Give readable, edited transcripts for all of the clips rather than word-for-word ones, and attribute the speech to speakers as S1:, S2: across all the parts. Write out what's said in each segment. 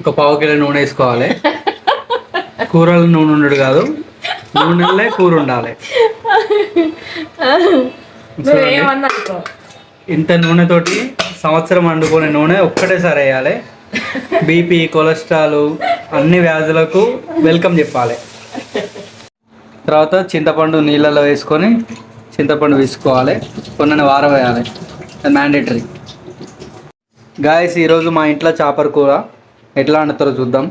S1: ఒక పావు కిలో నూనె వేసుకోవాలి. కూరలు నూనె ఉండడు కాదు, నూనెలే కూర ఉండాలి. ఇంత నూనెతోటి సంవత్సరం వండుకునే నూనె ఒక్కటేసారి వేయాలి. బీపీ, కొలెస్ట్రాల్ అన్ని వ్యాధులకు వెల్కమ్ చెప్పాలి. తర్వాత చింతపండు నీళ్ళలో వేసుకొని చింతపండు వేసుకోవాలి. కొన్ని వారం వేయాలి, అది మ్యాండేటరీ. గాయస్, ఈరోజు మా ఇంట్లో చేపల కూర ఎట్లా వండుతారో చూద్దాం.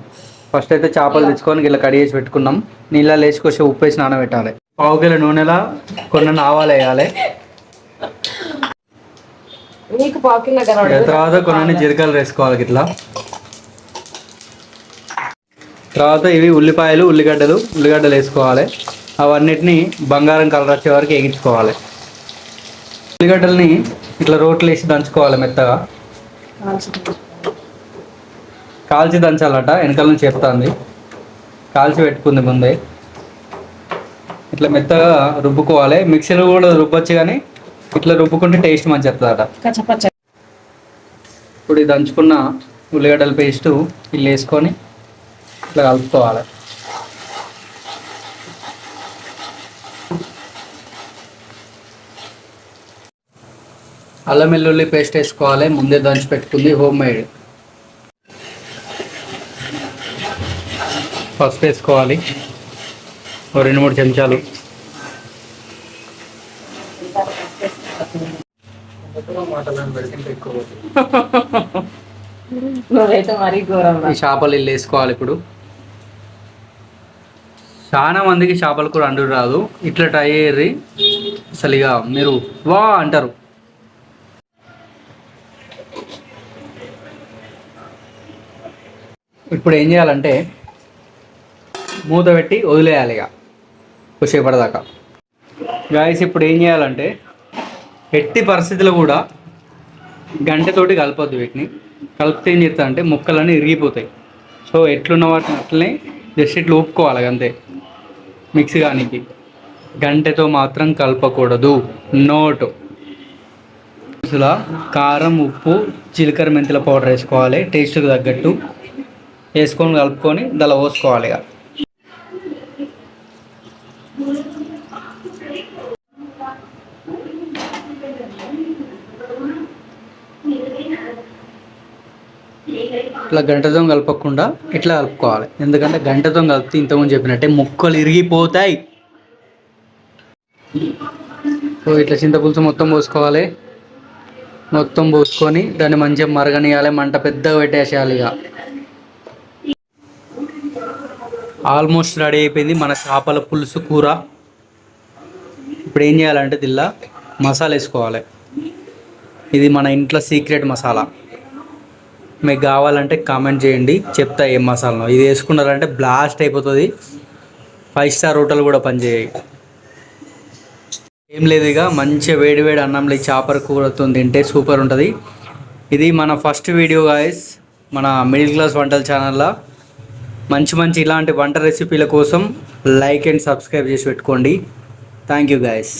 S1: ఫస్ట్ అయితే చేపలు తెచ్చుకొని ఇలా కడిగేసి పెట్టుకున్నాం. నీళ్ళలో వేసి కొంచెం ఉప్పు వేసి నానబెట్టాలి. పావు కిలో నూనెలా కొన్ని ఆవాలు వేయాలి. తర్వాత కొన్ని జీలకర్ర వేసుకోవాలి ఇట్లా. తర్వాత ఇవి ఉల్లిపాయలు, ఉల్లిగడ్డలు వేసుకోవాలి. అవన్నిటిని బంగారం కలర్ వచ్చే వరకు వేయించుకోవాలి. ఉల్లిగడ్డల్ని ఇట్లా రోట్లు వేసి దంచుకోవాలి మెత్తగా. కాల్చి దంచాలట, వెనకాల నుంచి చెప్తాంది. కాల్చి పెట్టుకుంది ముందే. ఇట్లా మెత్తగా రుబ్బుకోవాలి. మిక్సీలో కూడా రుబ్బొచ్చు, కానీ ఇట్లా రుబ్బుకుంటే టేస్ట్ మంచి చెప్తాదట. ఇప్పుడు ఈ దంచుకున్న ఉల్లిగడ్డల పేస్టు ఇల్లు వేసుకొని ఇట్లా కలుపుకోవాలి. అల్లం వెల్లుల్లి పేస్ట్ వేసుకోవాలి. ముందే దంచి పెట్టుకుంది, హోమ్ మేడ్. పసుపు వేసుకోవాలి, 2-3 చెంచాలు. ఈ చేపలు ఇల్లు వేసుకోవాలి. ఇప్పుడు చాలా మందికి చేపల కూర అండు రాదు. ఇట్లా ట్రై అయ్యేది, అసలు ఇక మీరు వా అంటారు. ఇప్పుడు ఏం చేయాలంటే మూత పెట్టి వదిలేయాలి ఇక కొద్దిసేపటిదాకా. గాయస్, ఇప్పుడు ఏం చేయాలంటే ఎట్టి పరిస్థితుల్లో కూడా గంటతోటి కలపొద్దు. వీటిని కలిపితే ఏం చేస్తా అంటే ముక్కలన్నీ ఇరిగిపోతాయి. సో ఎట్లున్న వాటిని అట్లనే జస్ట్ ఇట్లా ఊపుకోవాలి అంతే. మిక్సీ కానీకి గంటతో మాత్రం కలపకూడదు. నోటు కారం, ఉప్పు, జీలకర్ర, మెంతుల పౌడర్ వేసుకోవాలి. టేస్ట్కి తగ్గట్టు వేసుకొని కలుపుకొని దానిలో పోసుకోవాలి. ఇక ఇట్లా గంటతో కలపకుండా ఇట్లా కలుపుకోవాలి. ఎందుకంటే గంటతో కలిపితే ఇంతకుముందు చెప్పినట్టే ముక్కలు ఇరిగిపోతాయి. సో ఇట్లా చింతపులుసు మొత్తం పోసుకోవాలి. మొత్తం పోసుకొని దాన్ని మంచిగా మరగనియాలి. మంట పెద్దగా పెట్టేసేయాలి. ఇక ఆల్మోస్ట్ రెడీ అయిపోయింది మన చేపల పులుసు కూర. ఇప్పుడు ఏం చేయాలంటే దీనిలో మసాలా వేసుకోవాలి. ఇది మన ఇంట్లో సీక్రెట్ మసాలా. మీకు కావాలంటే కామెంట్ చేయండి, చెప్తా ఏం మసాలానో. ఇది వేసుకున్నారంటే బ్లాస్ట్ అయిపోతుంది. 5 స్టార్ హోటల్ కూడా పనిచేయాయి. ఏం లేదు, ఇక మంచిగా వేడి అన్నంలో చేపల కూరతో తింటే సూపర్ ఉంటుంది. ఇది మన ఫస్ట్ వీడియో గాయస్, మన మిడిల్ క్లాస్ వంటల ఛానల్లో. మంచి ఇలాంటి వంట రెసిపీల కోసం లైక్ అండ్ సబ్స్క్రైబ్ చేసి పెట్టుకోండి. Thank you guys.